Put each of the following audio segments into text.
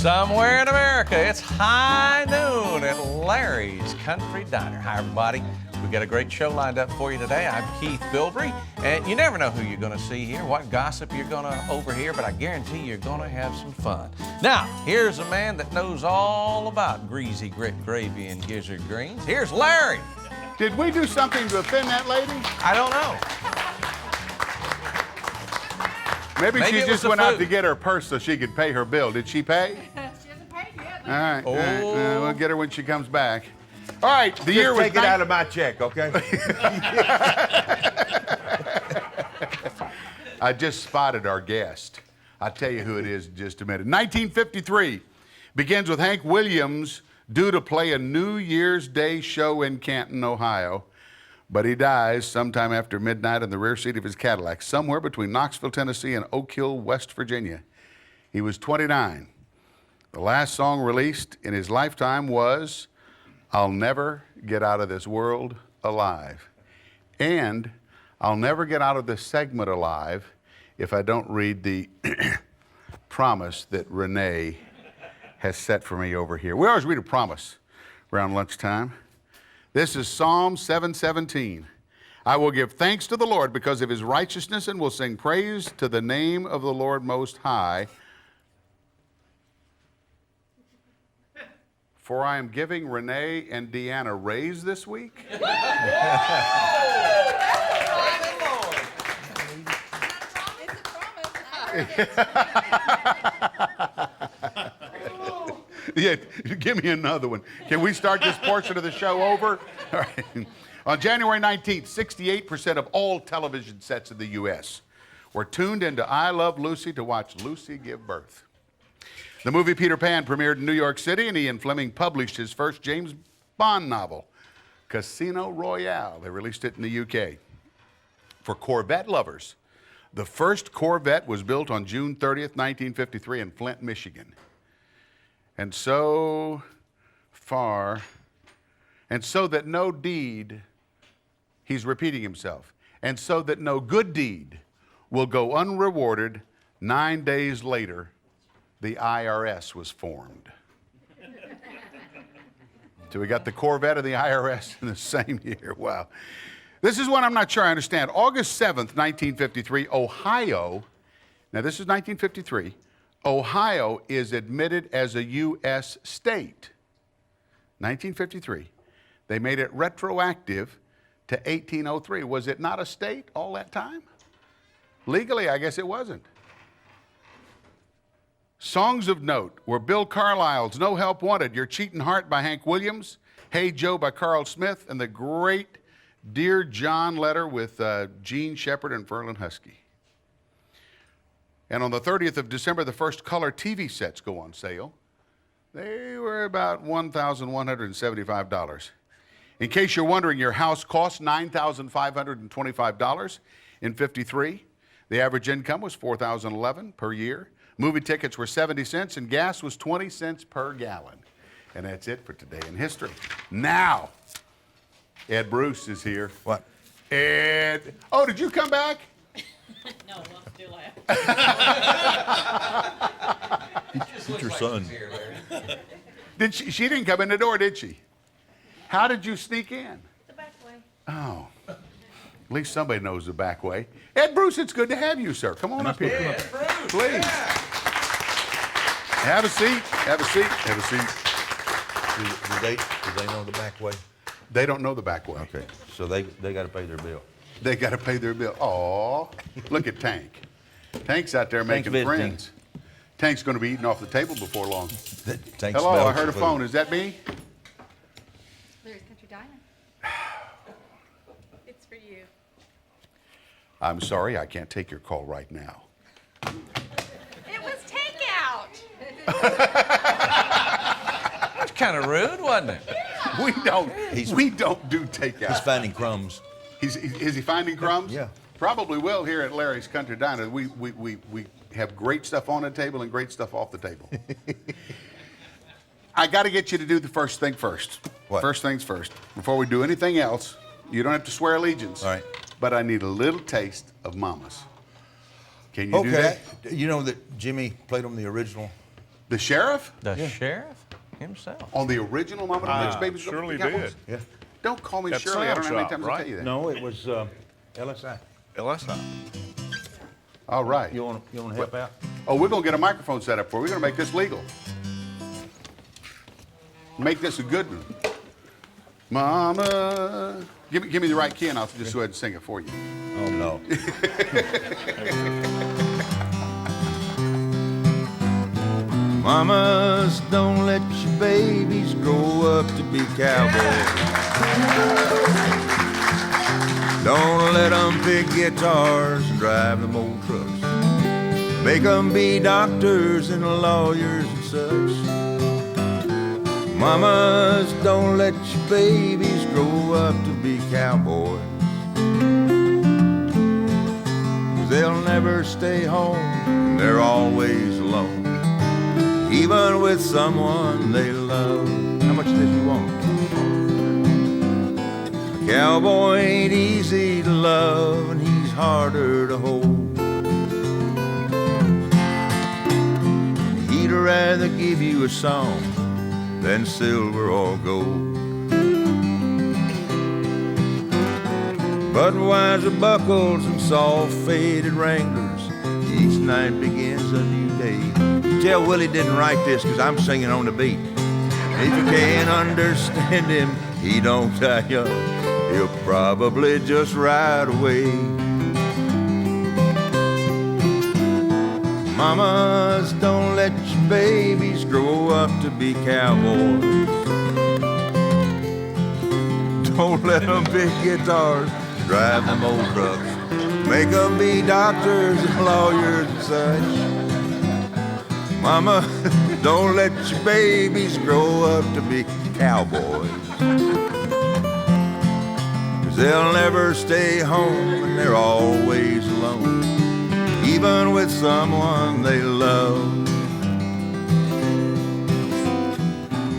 Somewhere in America, it's high noon at Larry's Country Diner. Hi, everybody. We've got a great show lined up for you today. I'm Keith Bilbrey, and you never know who you're going to see here, what gossip you're going to overhear, but I guarantee you're going to have some fun. Now, here's a man that knows all about greasy grit gravy and gizzard greens. Here's Larry. Did we do something to offend that lady? I don't know. Maybe she just went out to get her purse so she could pay her bill. Did she pay? She hasn't paid yet. All right. Oh. We'll get her when she comes back. All right. The year was take it out of my check, okay? I just spotted our guest. I'll tell you who it is in just a minute. 1953 begins with Hank Williams due to play a New Year's Day show in Canton, Ohio. But he dies sometime after midnight in the rear seat of his Cadillac, somewhere between Knoxville, Tennessee and Oak Hill, West Virginia. He was 29. The last song released in his lifetime was I'll Never Get Out of This World Alive. And I'll never get out of this segment alive if I don't read the promise that Renee has set for me over here. We always read a promise around lunchtime. This is Psalm 7:17. I will give thanks to the Lord because of his righteousness and will sing praise to the name of the Lord Most High. For I am giving Renee and Deanna raise this week. Yeah, give me another one. Can we start this portion of the show over? All right. On January 19th, 68% of all television sets in the U.S. were tuned into I Love Lucy to watch Lucy give birth. The movie Peter Pan premiered in New York City, and Ian Fleming published his first James Bond novel, Casino Royale. They released it in the U.K. For Corvette lovers, the first Corvette was built on June 30th, 1953 in Flint, Michigan. And so far, and so that no deed, he's repeating himself, and so that no good deed will go unrewarded, 9 days later, the IRS was formed. So we got the Corvette and the IRS in the same year. Wow. This is one I'm not sure I understand. August 7th, 1953, Ohio, now this is 1953, Ohio is admitted as a U.S. state. 1953. They made it retroactive to 1803. Was it not a state all that time? Legally, I guess it wasn't. Songs of note were Bill Carlisle's No Help Wanted, Your Cheatin' Heart by Hank Williams, Hey Joe by Carl Smith, and the great Dear John letter with Gene Shepard and Verlin Husky. And on the 30th of December, the first color TV sets go on sale. They were about $1,175. In case you're wondering, your house cost $9,525 in '53. The average income was $4,011 per year. Movie tickets were 70 cents and gas was 20 cents per gallon. And that's it for Today in History. Now, Ed Bruce is here. What? Ed. Oh, did you come back? No, I'm still out. It's your son. Did she didn't come in the door, did she? How did you sneak in? The back way. Oh. At least somebody knows the back way. Ed Bruce, it's good to have you, sir. Come on up here. Ed Bruce, please. yeah. Have a seat. Have a seat. Have a seat. Do they know the back way? They don't know the back way. Okay, so they got to pay their bill. They got to pay their bill. Aw, look at Tank. Tank's out there making visiting. friends. Tank's going to be eating off the table before long. Tank Hello, I smells heard a the phone. food. Is that me? Larry's Country Diner. It's for you. I'm sorry, I can't take your call right now. It was takeout. That's kind of rude, wasn't it? We don't do takeout. He's finding crumbs. Is he finding crumbs? Yeah. Probably will here at Larry's Country Diner. We have great stuff on the table and great stuff off the table. I got to get you to do the first thing first. What? First things first. Before we do anything else, you don't have to swear allegiance. All right. But I need a little taste of Mama's. Can you do that? You know that Jimmy played on the original The sheriff? The sheriff himself. On the original Mama Don't Let Your Babies Go to Surely the Cowboys? did. Yeah. Don't call me That Shirley. I don't know how many sound times shop, I tell you that. No, it was LSI. LSI. All right. You want to help out? Oh, we're going to get a microphone set up for you. We're going to make this legal. Make this a good one. Mama. Give me the right key and I'll just go ahead and sing it for you. Oh, no. Mamas, don't let your babies grow up to be cowboys. Don't let them pick guitars and drive them old trucks. Make them be doctors and lawyers and such. Mamas, don't let your babies grow up to be cowboys. 'Cause they'll never stay home, they're always alone. Even with someone they love. How much did you want? A cowboy ain't easy to love, and he's harder to hold. He'd rather give you a song than silver or gold. Budweiser buckles and soft-faded Wranglers. Each night begins a new day. Tell Willie didn't write this because I'm singing on the beat. If you can't understand him, he don't die young. He'll probably just ride away. Mamas, don't let your babies grow up to be cowboys. Don't let them pick guitars, drive them old trucks. Make them be doctors and lawyers and such. Mama, don't let your babies grow up to be cowboys. 'Cause they'll never stay home and they're always alone. Even with someone they love.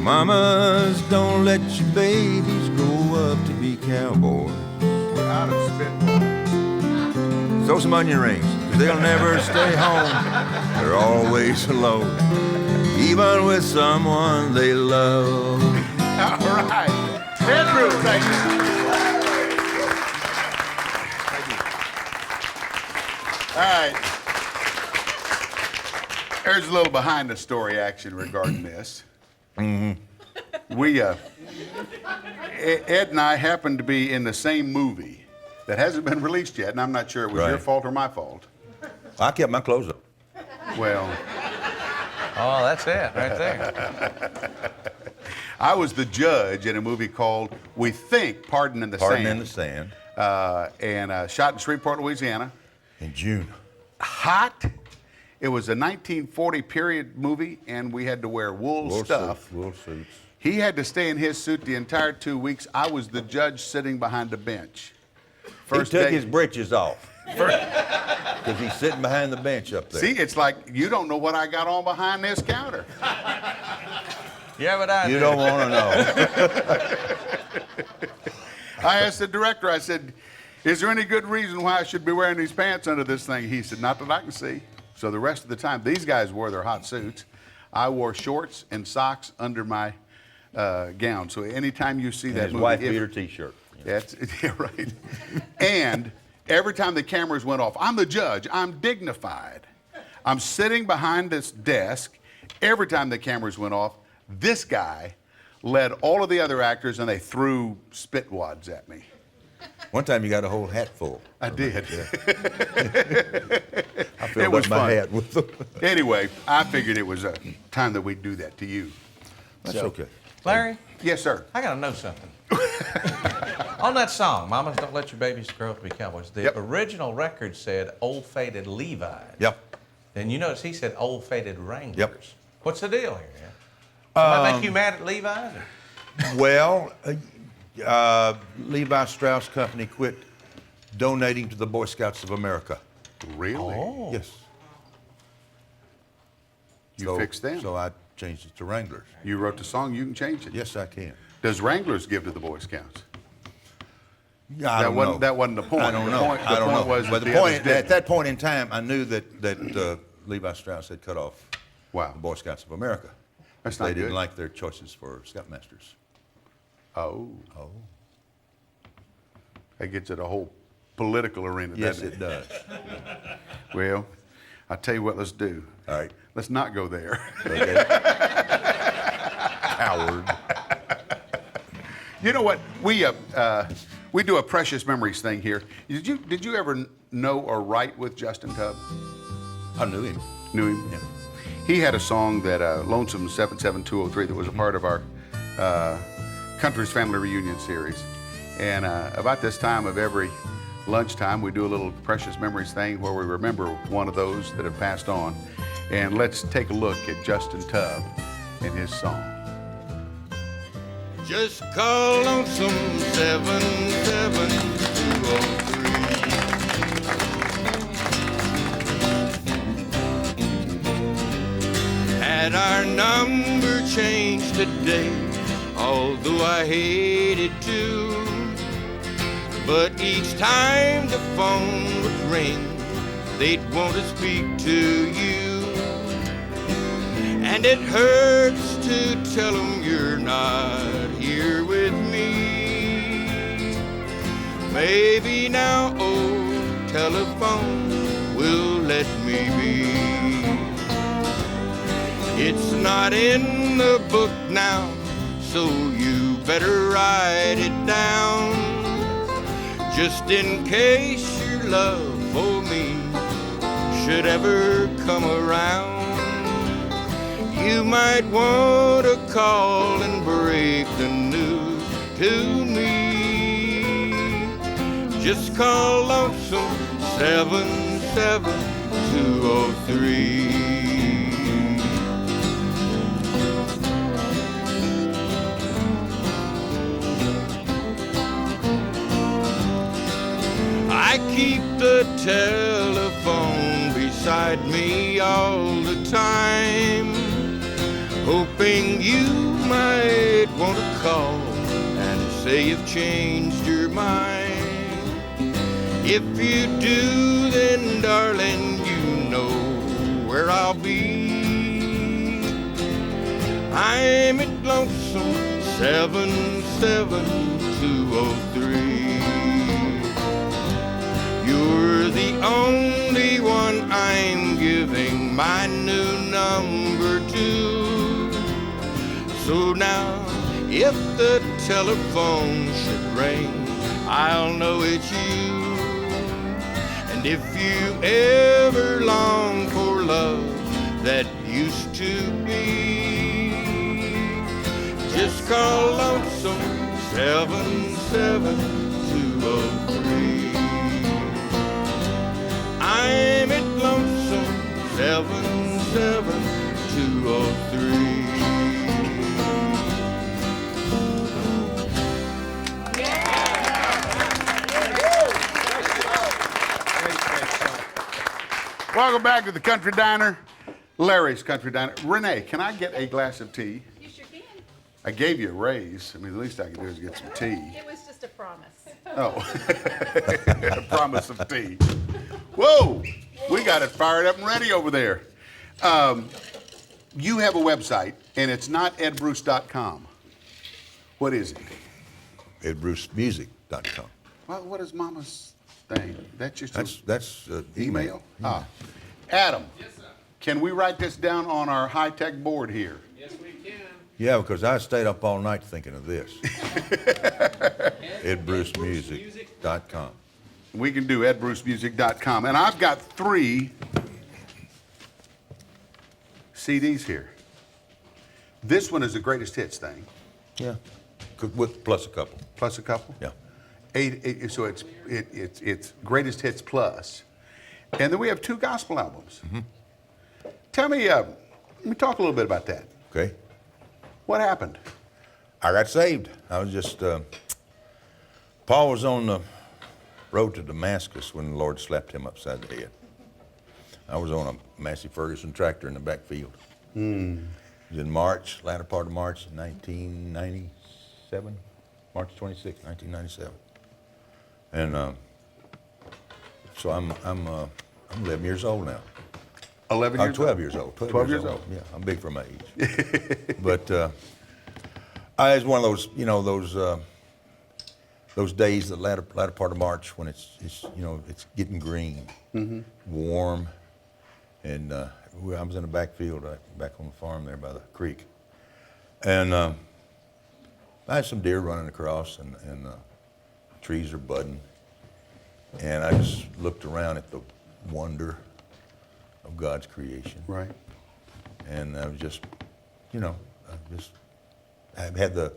Mamas, don't let your babies grow up to be cowboys. We're out of spitballs. Throw some onion rings, 'cause they'll never stay home. They're always alone, even with someone they love. All right. Andrew, thank you. All right. There's a little behind the story action regarding this. Mm-hmm. Ed and I happened to be in the same movie that hasn't been released yet, and I'm not sure it was your Right. fault or my fault. I kept my clothes up. Well, Oh, that's it right there. I was the judge in a movie called, we think, Pardon in the Pardon Sand. in the Sand. And shot in Shreveport, Louisiana. In June. Hot. It was a 1940 period movie, and we had to wear wool stuff. Wool suits. He had to stay in his suit the entire 2 weeks. I was the judge sitting behind the bench. He took his britches off. Because he's sitting behind the bench up there. See, it's like you don't know what I got on behind this counter. Yeah, but I You do. don't want to know. I asked the director, I said, is there any good reason why I should be wearing these pants under this thing? He said, not that I can see. So the rest of the time, these guys wore their hot suits. I wore shorts and socks under my gown. So anytime you see And that his movie, wife beater T-shirt. That's, yeah, right. And every time the cameras went off, I'm the judge, I'm dignified. I'm sitting behind this desk. Every time the cameras went off, this guy led all of the other actors and they threw spit wads at me. One time you got a whole hat full. I did. I filled was up my fun. hat with them. Anyway, I figured it was time that we'd do that to you. That's okay. Larry, Yes, sir. I gotta know something. On that song, Mamas Don't Let Your Babies Grow Up to Be Cowboys, the Yep. original record said Old Faded Levi's. Yep. And you notice he said Old Faded Wranglers. Yep. What's the deal here? Somebody make you mad at Levi's? Or? Well, Levi Strauss Company quit donating to the Boy Scouts of America. Really? Oh. Yes. You fixed them. So I changed it to Wranglers. You wrote the song, you can change it. Yes, I can. Does Wranglers give to the Boy Scouts? I don't know. That wasn't the point. I don't The know. point- the I don't point know. was but that the the others point didn't. at that point in time, I knew that Levi Strauss had cut off Wow. the Boy Scouts of America. That's They not didn't good. like their choices for Scoutmasters. Oh, Oh. that gets at a whole political arena, Yes, doesn't it does. Well, I'll tell you what, let's do. All right. Let's not go there. Okay. Coward. You know what? We do a precious memories thing here. Did you ever know or write with Justin Tubb? I knew him. Knew him? Yeah. He had a song that Lonesome 77203 that was a part of our Country's Family Reunion series. And about this time of every lunchtime, we do a little precious memories thing where we remember one of those that have passed on. And let's take a look at Justin Tubb and his song. Just call Lonesome 77203. Had our number changed today, although I hated to. But each time the phone would ring, they'd want to speak to you. And it hurts to tell them you're not here with me. Maybe now old telephone will let me be. It's not in the book now, so you better write it down. Just in case your love for me should ever come around. You might want to call and break the news to me. Just call Lonesome 77203. I keep the telephone beside me all the time, hoping you might want to call and say you've changed your mind. If you do, then darling, you know where I'll be. I'm at Lonesome 77203. You're the only one I'm giving my new number to. So now, if the telephone should ring, I'll know it's you. And if you ever long for love that used to be, just call Lonesome 77203. I'm at Lonesome 77203. Welcome back to the Country Diner, Larry's Country Diner. Renee, can I get a glass of tea? You sure can. I gave you a raise. I mean, the least I can do is get some tea. It was just a promise. Oh, a promise of tea. Whoa, we got it fired up and ready over there. You have a website, and it's not edbruce.com. What is it? EdBruceMusic.com. Well, what is Mama's thing? That's just That's email? Ah. Adam, yes, sir. Can we write this down on our high-tech board here? Yes, we can. Yeah, because I stayed up all night thinking of this. EdBruceMusic.com. We can do edbrucemusic.com. And I've got 3 CDs here. This one is the greatest hits thing, Yeah. With plus a couple. plus a couple. Yeah. So it's greatest hits plus. And then we have 2 gospel albums. Mm-hmm. Tell me, let me talk a little bit about that. Okay. What happened? I got saved. I was just, Paul was on the road to Damascus when the Lord slapped him upside the head. I was on a Massey Ferguson tractor in the backfield. It was in March, latter part of March, 1997, March 26, 1997. And so I'm 11 years old now. 11 years 12 old. years old. 12 years old. Yeah, I'm big for my age. But it's one of those, those days, the latter part of March when it's it's getting green, warm, and I was in the backfield, back on the farm there by the creek, and I had some deer running across, and trees are budding, and I just looked around at the wonder of God's creation. Right. And I was just, I had the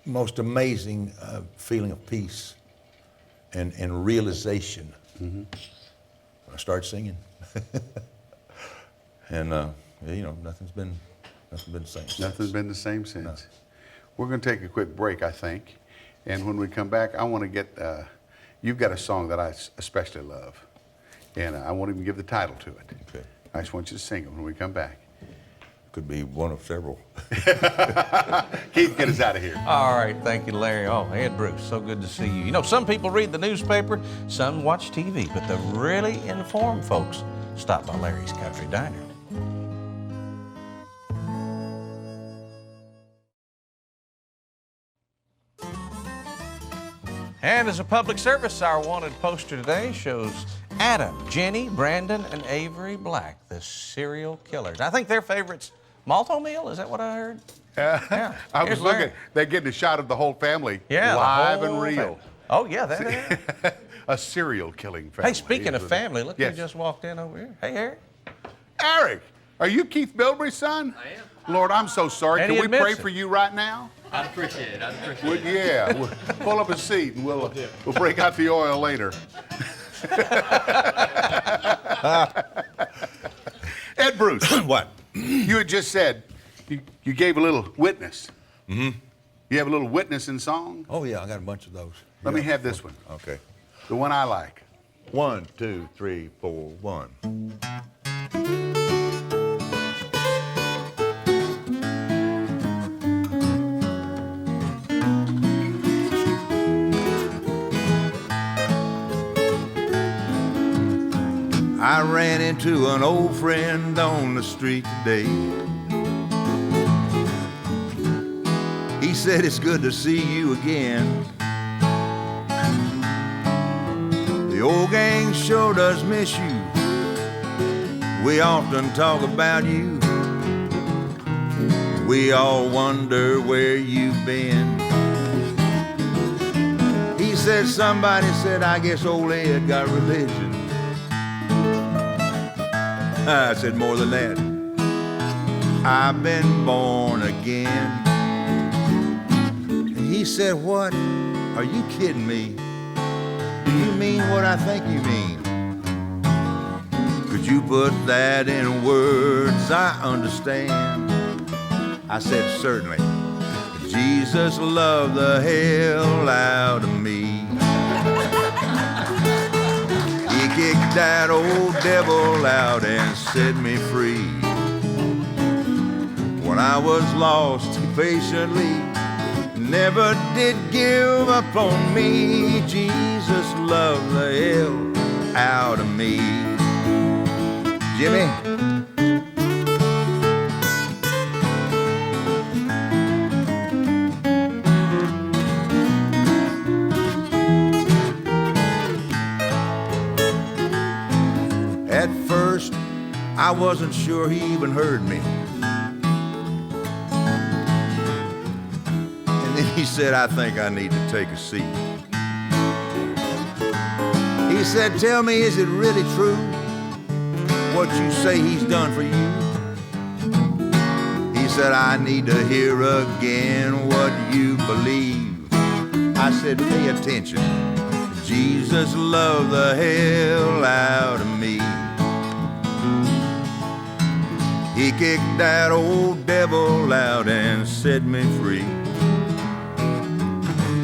most amazing feeling of peace and realization. I started singing, and nothing's been the same. Nothing's been the same since. No. We're going to take a quick break, I think, and when we come back, I want to get. You've got a song that I especially love, and I won't even give the title to it. Okay. I just want you to sing it when we come back. Could be one of several. Keith, get us out of here. All right, thank you, Larry. Oh, Ed Bruce, so good to see you. You know, some people read the newspaper, some watch TV, but the really informed folks stop by Larry's Country Diner. And as a public service, our wanted poster today shows Adam, Jenny, Brandon, and Avery Black, the serial killers. I think their favorite's Malto meal. Is that what I heard? Yeah. I was looking. They're getting a shot of the whole family, yeah, live and real. Family. Oh yeah, that is. A serial killing family. Hey, speaking of family, look yes. who just walked in over here. Hey, Eric. Eric, are you Keith Bilbrey's son? I am. Lord, I'm so sorry. And Can he we pray admits it. for you right now? I'd appreciate it. I'd appreciate it. Yeah, we'll pull up a seat and we'll break out the oil later. Ed Bruce. What? You had just said you gave a little witness. Mm-hmm. You have a little witness in song? Oh yeah, I got a bunch of those. Let me have this one. Okay. The one I like. 1, 2, 3, 4, 1. I ran into an old friend on the street today. He said, it's good to see you again. The old gang sure does miss you. We often talk about you. We all wonder where you've been. He said, somebody said, I guess old Ed got religion. I said, more than that, I've been born again. He said, what? Are you kidding me? Do you mean what I think you mean? Could you put that in words I understand? I said, certainly. Jesus loved the hell out of me. He kicked that old devil out and set me free. When I was lost, he patiently never did give up on me. Jesus loved the hell out of me. Jimmy? At first, I wasn't sure he even heard me. And then he said, I think I need to take a seat. He said, tell me, is it really true what you say he's done for you? He said, I need to hear again what you believe. I said, pay attention. Jesus loved the hell out of me. He kicked that old devil out and set me free.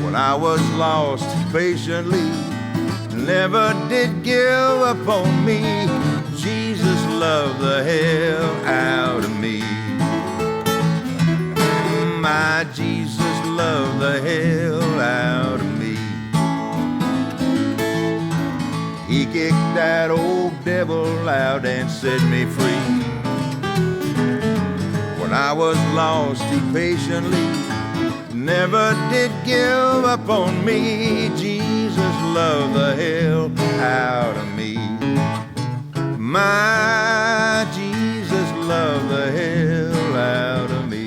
When I was lost, patiently never did give up on me. Jesus loved the hell out of me. My Jesus loved the hell out of me. He kicked that old devil out and set me free. When I was lost, he patiently never did give up on me. Jesus loved the hell out of me. My Jesus loved the hell out of me.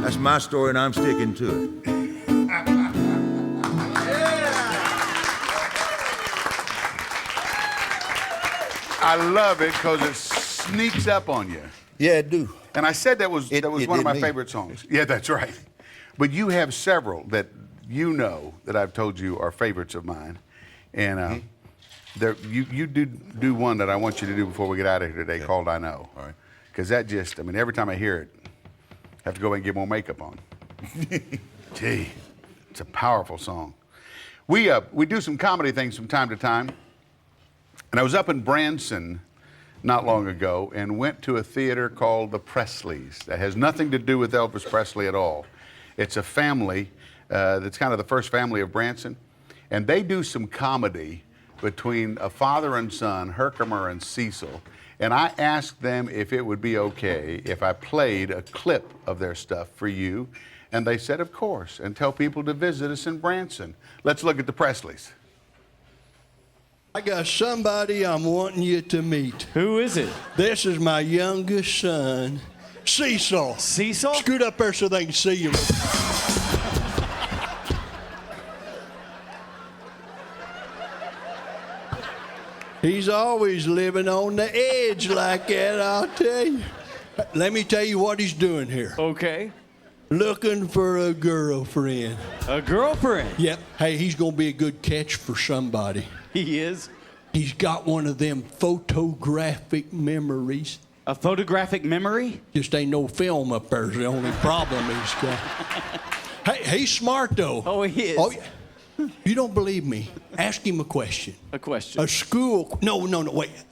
That's my story, and I'm sticking to it. I love it because it sneaks up on you. Yeah, it do. And I said that was one of did my me. favorite songs. Yeah, that's right. But you have several that you know that I've told you are favorites of mine. And you do one that I want you to do before we get out of here today called I Know. All right. Because that just, I mean, every time I hear it, I have to go and get more makeup on. Gee, it's a powerful song. We do some comedy things from time to time. And I was up in Branson not long ago and went to a theater called the Presleys. That has nothing to do with Elvis Presley at all. It's a family that's kind of the first family of Branson. And they do some comedy between a father and son, Herkimer and Cecil. And I asked them if it would be okay if I played a clip of their stuff for you. And they said, of course, and tell people to visit us in Branson. Let's look at the Presleys. I got somebody I'm wanting you to meet. Who is it? This is my youngest son, Cecil. Cecil? Scoot up there so they can see you. He's always living on the edge like that, I'll tell you. Let me tell you what he's doing here. Okay. Looking for a girlfriend. A girlfriend? Yep. Hey, he's going to be a good catch for somebody. He is? He's got one of them photographic memories. A photographic memory? Just ain't no film up there's the only problem he's got. Hey, he's smart though. Oh, he is? Oh, yeah. You don't believe me? Ask him a question. A question? A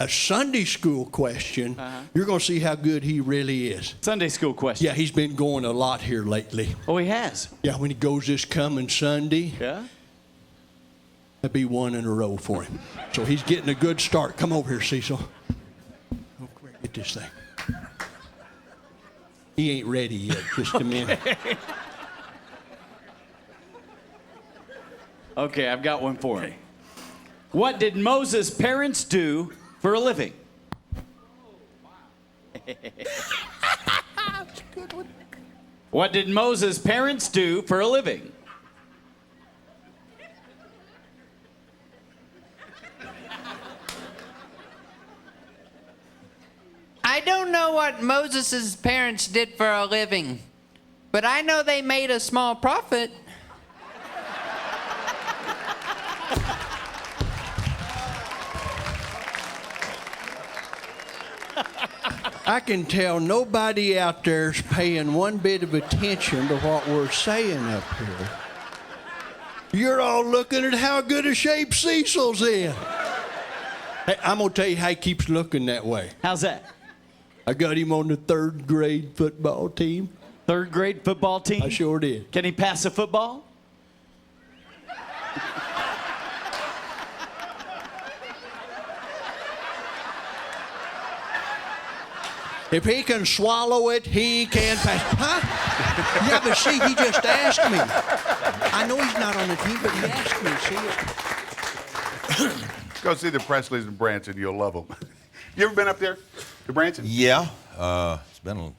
Sunday school question. You're going to see how good he really is. Sunday school question? Yeah, he's been going a lot here lately. Oh, he has? Yeah, when he goes this coming Sunday, Yeah? that'd be one in a row for him. So he's getting a good start. Come over here, Cecil. Oh, come here, get this thing. He ain't ready yet. Just a minute. Okay, I've got one for him. What did Moses' parents do for a living? What did Moses' parents do for a living? I don't know what Moses' parents did for a living, but I know they made a small profit. I can tell nobody out there's paying one bit of attention to what we're saying up here. You're all looking at how good a shape Cecil's in. Hey, I'm going to tell you how he keeps looking that way. How's that? I got him on the 3rd grade football team. 3rd grade football team? I sure did. Can he pass a football? If he can swallow it, he can pass. Huh? Yeah, but see, he just asked me. I know he's not on the team, but he asked me. See? Go see the Presleys in Branson. You'll love them. You ever been up there to Branson? Yeah, it's been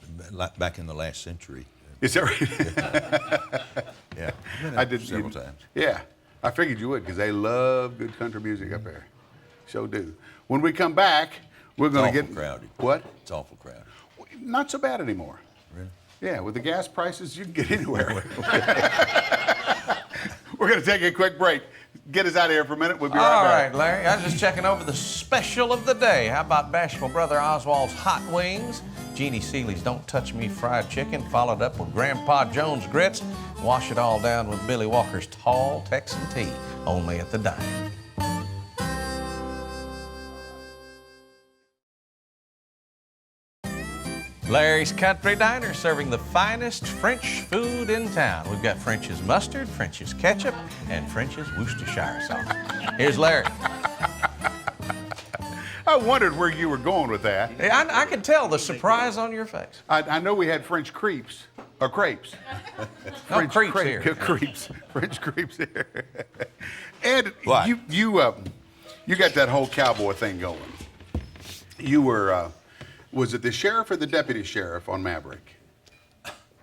back in the last century. Is that right? Yeah, I did several times. Yeah, I figured you would because they love good country music up there. So do. When we come back, we're going to get crowded. What? It's awful crowded. Not so bad anymore. Really? Yeah, with the gas prices, you can get anywhere. We're going to take a quick break. Get us out of here for a minute. We'll be right All back. right, Larry. I was just checking over the special of the day. How about Bashful Brother Oswald's Hot Wings? Jeannie Seeley's Don't Touch Me Fried Chicken, followed up with Grandpa Jones Grits. Wash it all down with Billy Walker's Tall Texan Tea, only at the diner. Larry's Country Diner, serving the finest French food in town. We've got French's mustard, French's ketchup, and French's Worcestershire sauce. Here's Larry. I wondered where you were going with that. Hey, I could tell the surprise on your face. I know we had French crepes, or crepes. No, creeps here. Crepes, French crepes here. Ed, What? you got that whole cowboy thing going. You were, was it the sheriff or the deputy sheriff on Maverick?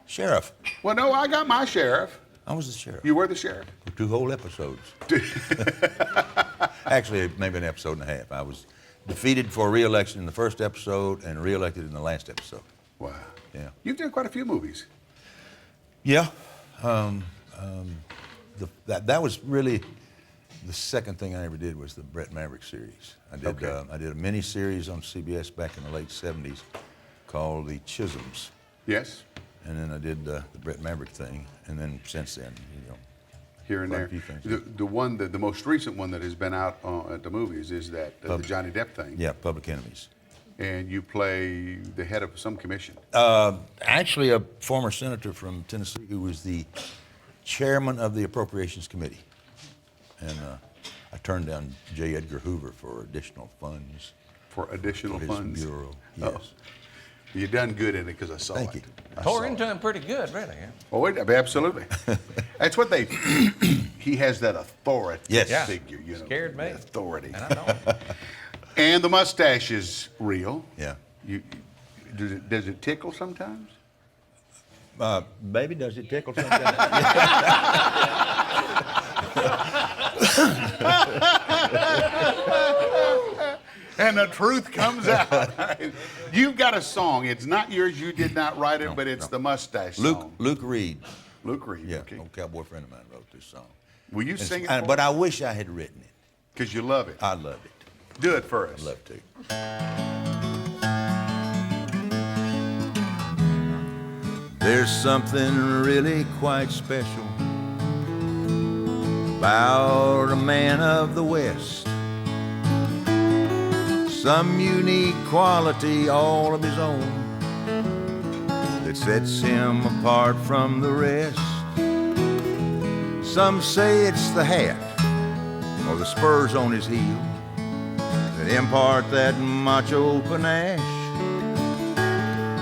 Sheriff. Well, no, I got my sheriff. I was the sheriff. You were the sheriff. For 2 whole episodes. Actually, maybe an episode and a half. I was defeated for re-election in the first episode and re-elected in the last episode. Wow. Yeah. You've done quite a few movies. Yeah. That was really the second thing I ever did was the Brett Maverick series. I did a mini series on CBS back in the late '70s called The Chisholms, Yes. and then I did the Brett Maverick thing, and then since then, Here and quite a there. few things. The most recent one that has been out at the movies is that the Johnny Depp thing. yeah, Public Enemies. And you play the head of some commission. Actually, a former senator from Tennessee who was the chairman of the Appropriations Committee. And I turned down J. Edgar Hoover for additional funds. For additional for his funds. bureau. Oh. Yes. You done good in it because I saw Thank it. you. I Tore saw into it. him pretty good, really. Yeah. Oh, absolutely. That's what they. He has that authority Yes. Yeah. figure, you know. Scared me. the authority. And I know. And the mustache is real. Yeah. Does it tickle sometimes? Baby, does it tickle sometimes? And the truth comes out. You've got a song. It's not yours. You did not write it, but it's the mustache song. Luke Reed. Luke Reed. Yeah, Okay. an old cowboy friend of mine wrote this song. Will you sing it? But I wish I had written it. Because you love it. I love it. Do it for us. I'd love to. There's something really quite special about a man of the West. Some unique quality all of his own that sets him apart from the rest. Some say it's the hat or the spurs on his heel that impart that macho panache.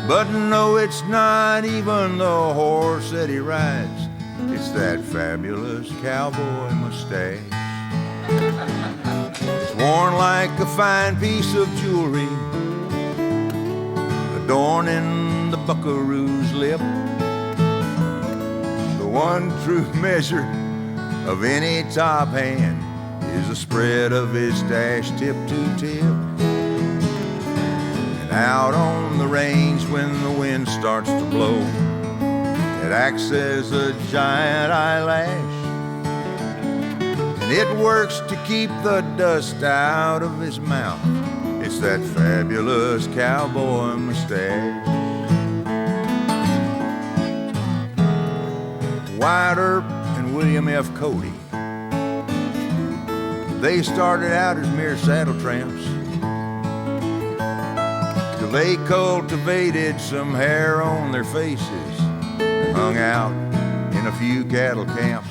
But no, it's not even the horse that he rides. It's that fabulous cowboy mustache. It's worn like a fine piece of jewelry, adorning the buckaroo's lip. The one true measure of any top hand is a spread of his stash tip to tip. And out on the range when the wind starts to blow, it acts as a giant eyelash. And it works to keep the dust out of his mouth. It's that fabulous cowboy mustache. Wyatt Earp and William F. Cody, they started out as mere saddle tramps till they cultivated some hair on their faces and hung out in a few cattle camps.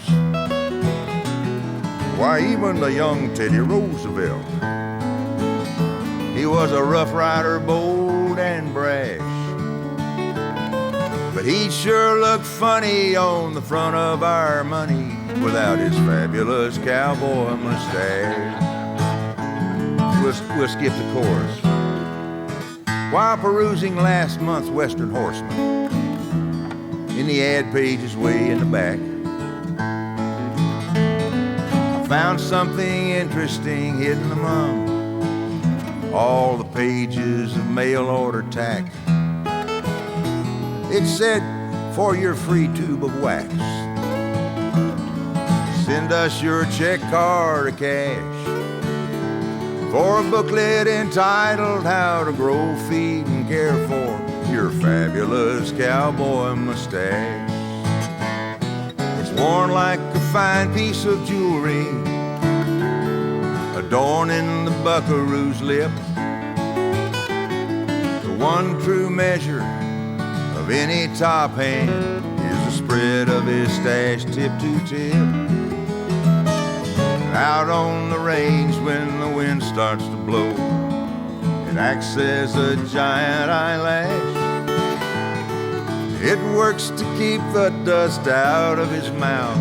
Why, even the young Teddy Roosevelt, he was a rough rider, bold and brash. But he'd sure look funny on the front of our money without his fabulous cowboy mustache. We'll skip the chorus. While perusing last month's Western Horseman, in the ad pages way in the back, I found something interesting hidden among all the pages of mail order tack. It said, for your free tube of wax, send us your check card or cash for a booklet entitled How to Grow, Feed, and Care for Your Fabulous Cowboy Mustache. It's worn like a fine piece of jewelry, adorning the buckaroo's lip. The one true measure of any top hand is the spread of his stash tip to tip. Out on the range when the wind starts to blow, acts as a giant eyelash. It works to keep the dust out of his mouth.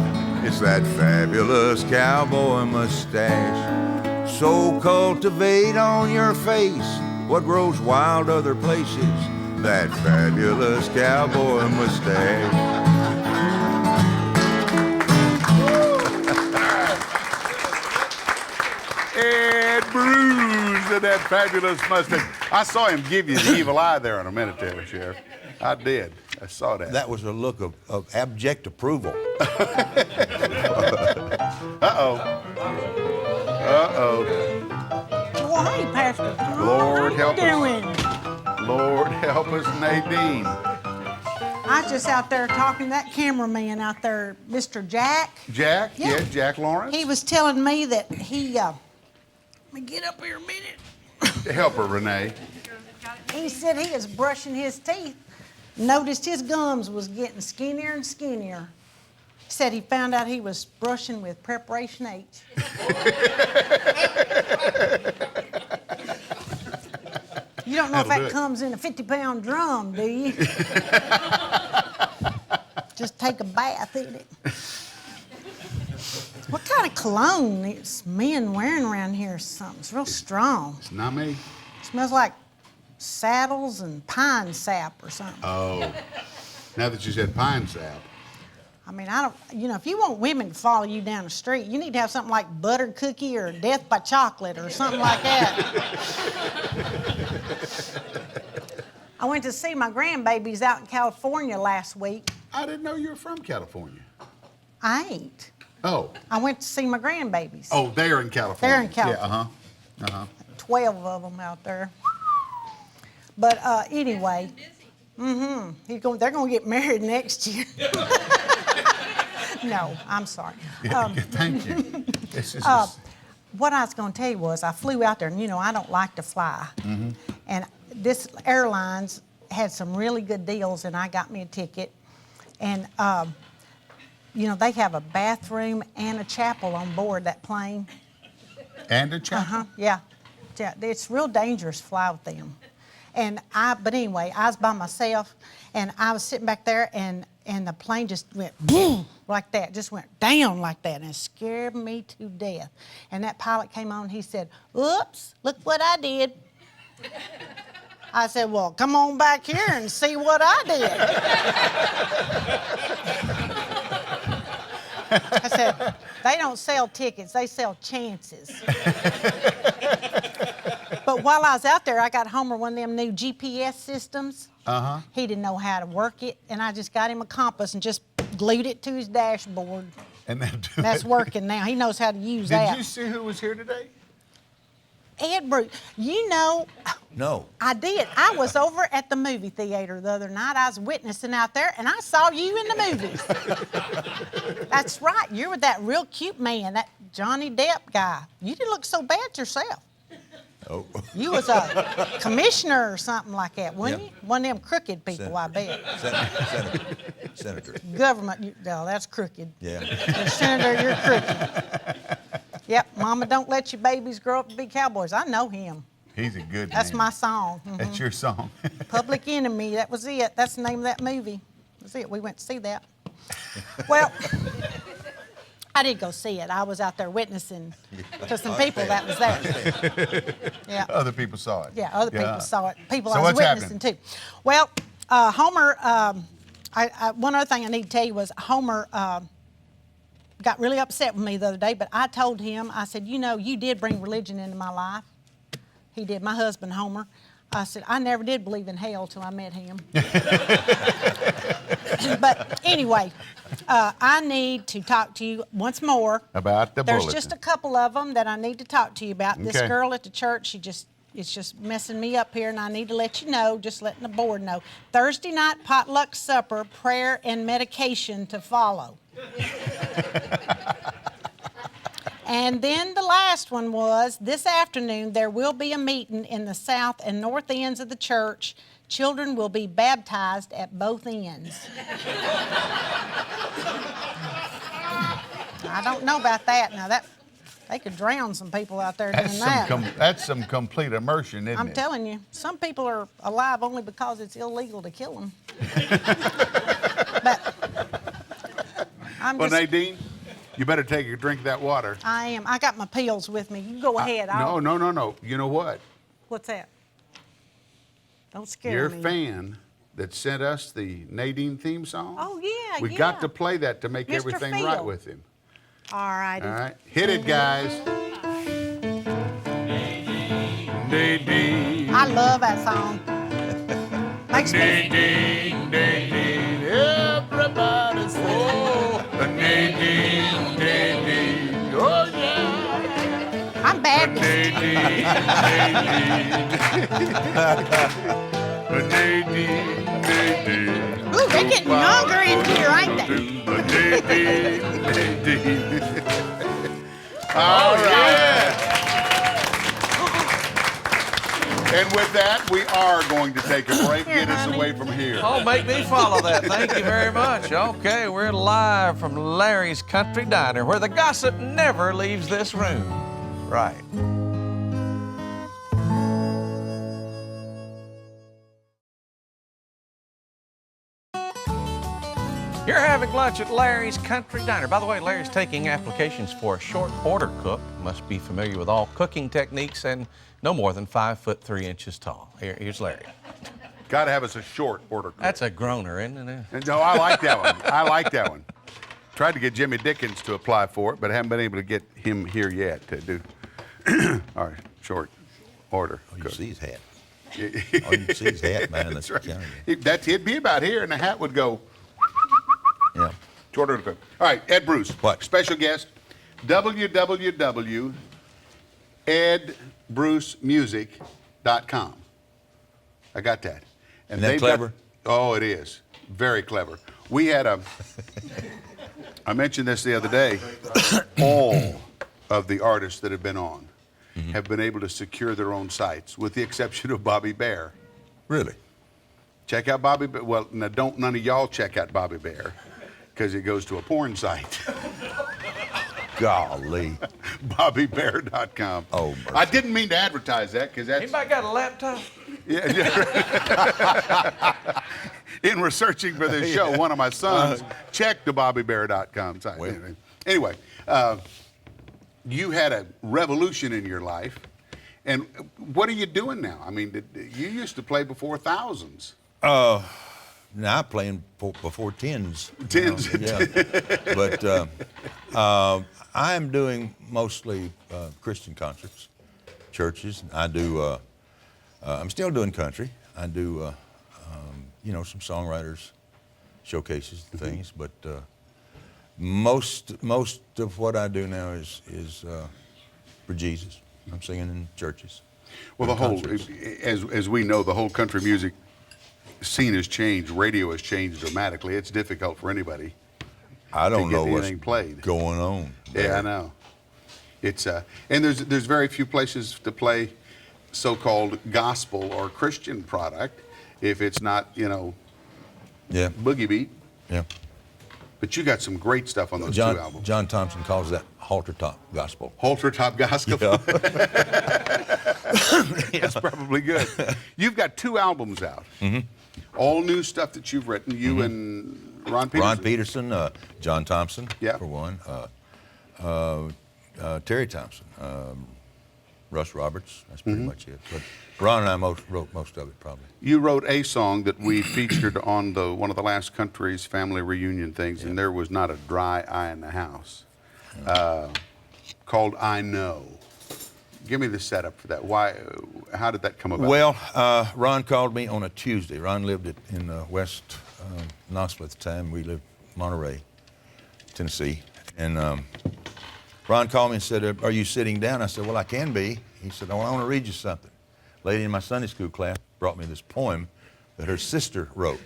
It's that fabulous cowboy mustache. So cultivate on your face what grows wild other places. That fabulous cowboy mustache. Ed Bruce and that fabulous mustache. I saw him give you the evil eye there in a minute there, Sheriff. I did. I saw that. That was a look of abject approval. Uh-oh. Uh-oh. Well, hey, Pastor. Lord How help you us. doing? Lord help us, Nadine. I was just out there talking to that cameraman out there, Mr. Jack. Jack? Yeah. Yes, Jack Lawrence. He was telling me that he, let me get up here a minute. Help her, Renee. He said he was brushing his teeth, noticed his gums was getting skinnier and skinnier. He said he found out he was brushing with Preparation H. You don't know if That'll do that it. comes in a 50-pound drum, do you? Just take a bath in it. What kind of cologne is men wearing around here or something? It's real strong. It's not me. Smells like saddles and pine sap or something. Oh. Now that you said pine sap. I mean, I don't, if you want women to follow you down the street, you need to have something like butter cookie or death by chocolate or something like that. I went to see my grandbabies out in California last week. I didn't know you were from California. I ain't. Oh. I went to see my grandbabies. Oh, they're in California. They're in California. Yeah, 12 of them out there. But anyway, they're going to get married next year. No, I'm sorry. Thank you. This is What I was going to tell you was I flew out there, and I don't like to fly. And this airlines had some really good deals, and I got me a ticket. And, they have a bathroom and a chapel on board that plane. and a chapel. Yeah. It's real dangerous to fly with them. But anyway, I was by myself, and I was sitting back there, and the plane just went boom like that, just went down like that, and it scared me to death. And that pilot came on, he said, "Oops, look what I did." I said, "Well, come on back here and see what I did." I said, "They don't sell tickets, they sell chances." But while I was out there, I got Homer one of them new GPS systems. He didn't know how to work it, and I just got him a compass and just glued it to his dashboard. And That's working now. He knows how to use that. Did you see who was here today? Ed Bruce, No. I did. I was over at the movie theater the other night. I was witnessing out there, and I saw you in the movies. That's right. You're with that real cute man, that Johnny Depp guy. You didn't look so bad yourself. Oh. You was a commissioner or something like that, wasn't you? One of them crooked people, I bet. Senator. Government, that's crooked. Yeah. You're senator, you're crooked. Yep, Mama, don't let your babies grow up to be cowboys. I know him. He's a good That's man. my song. That's your song. Public Enemy, that was it. That's the name of that movie. That's it. We went to see that. Well, I did go see it. I was out there witnessing to some people that was there. Yeah. Other people saw it. Yeah, other people saw it. People So I was what's witnessing too. Well, Homer, one other thing I need to tell you was Homer got really upset with me the other day, but I told him, I said, you did bring religion into my life. He did, my husband, Homer. I said, I never did believe in hell till I met him. But anyway, I need to talk to you once more. About the There's bulletin. just a couple of them that I need to talk to you about. This Okay. girl at the church, it's just messing me up here, and I need to let you know, just letting the board know. Thursday night potluck supper, prayer and medication to follow. And then the last one was, this afternoon there will be a meeting in the south and north ends of the church. Children will be baptized at both ends. I don't know about that. Now They could drown some people out there That's doing that. that's some complete immersion, isn't I'm it? telling you, some people are alive only because it's illegal to kill them. But Well, Nadine, you better take a drink of that water. I am. I got my pills with me. You go ahead. No. You know what? What's that? Don't scare Your me. fan that sent us the Nadine theme song. Oh, yeah, We yeah. got to play that to make Mr. everything right Field. with him. All righty. All right, hit it, guys. Nadine. I love that song. Makes me. Nadine, Nadine, everybody say, oh, Nadine, Nadine, oh yeah. I'm Baptist. Nadine, Nadine. Ooh, they're getting younger in here, ain't they? Nadine, Nadine. All right. And with that, we are going to take a break. Here, Get us honey. away from here. Oh, make me follow that. Thank you very much. Okay, we're live from Larry's Country Diner, where the gossip never leaves this room. Right. You're having lunch at Larry's Country Diner. By the way, Larry's taking applications for a short order cook. Must be familiar with all cooking techniques and no more than 5'3" tall. Here's Larry. Got to have us a short order. That's a groaner, isn't it? No, I like that one. I like that one. Tried to get Jimmy Dickens to apply for it, but haven't been able to get him here yet to do. All right, short order. Oh, you cook. see his hat. All you see his hat, man. That's That's right. He'd be about here, and the hat would go. Yeah. Short order cook. All right, Ed Bruce. What? Special guest, www.edbrucemusic.com. I got that. Isn't that they've clever? Oh, it is. Very clever. We had I mentioned this the other day. All of the artists that have been on have been able to secure their own sites, with the exception of Bobby Bear. Really? Check out Bobby Bear. Well, now don't none of y'all check out Bobby Bear, because it goes to a porn site. Golly. BobbyBear.com. Oh, mercy. I didn't mean to advertise that, because that's... Anybody got a laptop? Yeah. In researching for this show, one of my sons checked the BobbyBear.com site. Well. Anyway, you had a revolution in your life, and what are you doing now? I mean, you used to play before thousands. Now I'm playing before tens. Tens. Yeah. But I'm doing mostly Christian concerts, churches. I do. I'm still doing country. I do, some songwriters showcases and things. But most of what I do now is for Jesus. I'm singing in churches. Well, the whole, concerts. as we know, the whole country music scene has changed. Radio has changed dramatically. It's difficult for anybody. I don't to know get what's anything played. going on. Yeah, I know. It's and there's very few places to play so-called gospel or Christian product if it's not Yeah. boogie beat. Yeah. But you got some great stuff on those two albums. John Thompson calls that halter top gospel. Halter top gospel. Yeah. That's probably good. You've got 2 albums out. All new stuff that you've written. You and Ron Peterson. Ron Peterson, John Thompson, Yeah. for one. Terry Thompson, Russ Roberts. That's pretty much it. But Ron and I wrote most of it, probably. You wrote a song that we featured on one of the last country's family reunion things, and there was not a dry eye in the house. Called "I Know." Give me the setup for that. Why? How did that come about? Well, Ron called me on a Tuesday. Ron lived in West Knoxville at the time. We lived in Monterey, Tennessee. And Ron called me and said, "Are you sitting down?" I said, "Well, I can be." He said, "I want to read you something." A lady in my Sunday school class brought me this poem that her sister wrote.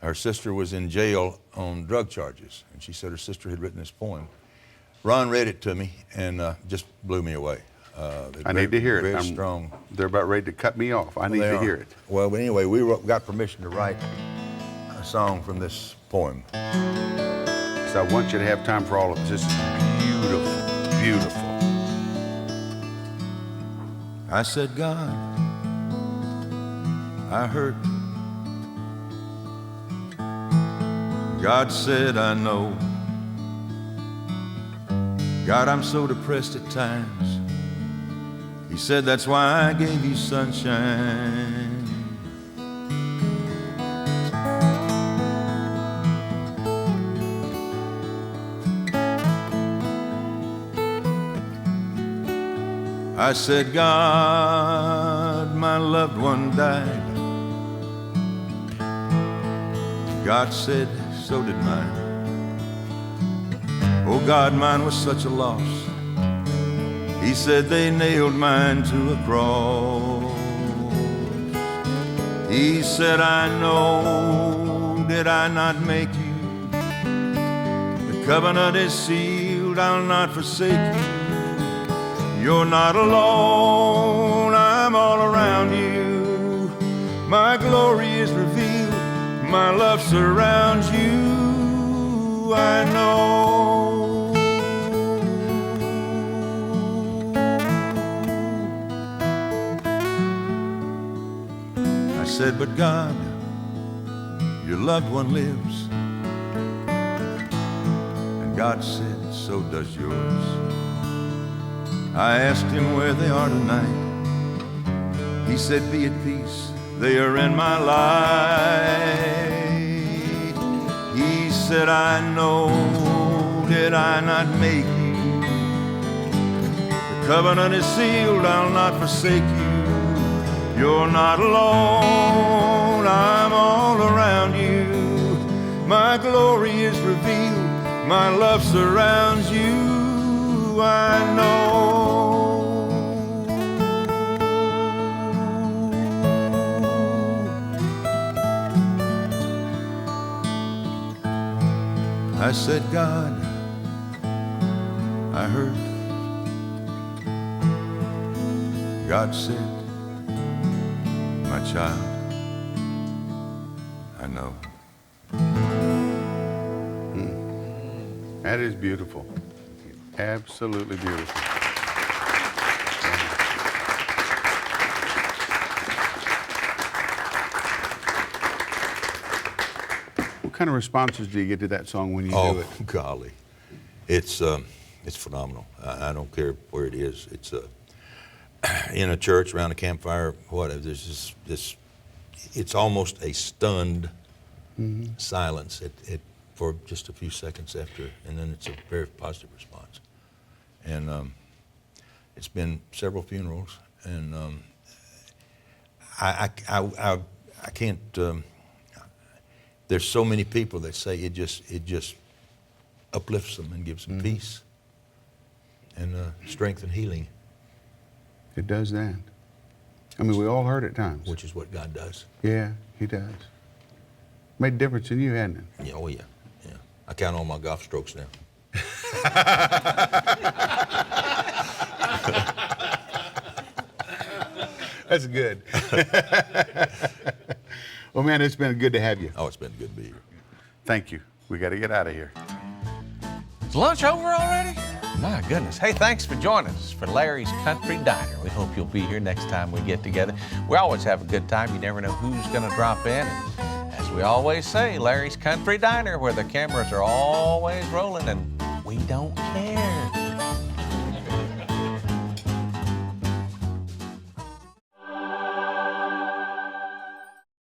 Her sister was in jail on drug charges, and she said her sister had written this poem. Ron read it to me and just blew me away. I need to hear it. Very strong. They're about ready to cut me off. I need to hear it. Well, but anyway, we got permission to write a song from this poem. So I want you to have time for all of this. This is beautiful, beautiful. I said, God, I hurt. God said, I know. God, I'm so depressed at times. He said, that's why I gave you sunshine. I said, God, my loved one died. God said, so did mine. Oh God, mine was such a loss. He said, they nailed mine to a cross. He said, I know, did I not make you? The covenant is sealed, I'll not forsake you. You're not alone, I'm all around you. My glory is revealed, my love surrounds you, I know. I said, but God, your loved one lives. And God said, so does yours. I asked him where they are tonight. He said, be at peace, they are in my life. He said, I know, did I not make you? The covenant is sealed, I'll not forsake you. You're not alone, I'm all around you. My glory is revealed, my love surrounds you, I know. I said, God, I hurt. God said, my child, I know. That is beautiful. Absolutely beautiful. What kind of responses do you get to that song when you do it? Oh, golly. It's phenomenal. I don't care where it is. It's in a church, around a campfire, whatever. There's this it's almost a stunned silence for just a few seconds after, and then it's a very positive response. And it's been several funerals, and I can't. There's so many people that say it just uplifts them and gives them peace and strength and healing. It does that. I mean, we all hurt at times. Which is what God does. Yeah, he does. Made a difference in you, hasn't it? Yeah, oh yeah, yeah. I count all my golf strokes now. That's good. Well, man, it's been good to have you. Oh, it's been good to be here. Thank you. We got to get out of here. Is lunch over already? My goodness. Hey, thanks for joining us for Larry's Country Diner. We hope you'll be here next time we get together. We always have a good time. You never know who's going to drop in. And as we always say, Larry's Country Diner, where the cameras are always rolling and we don't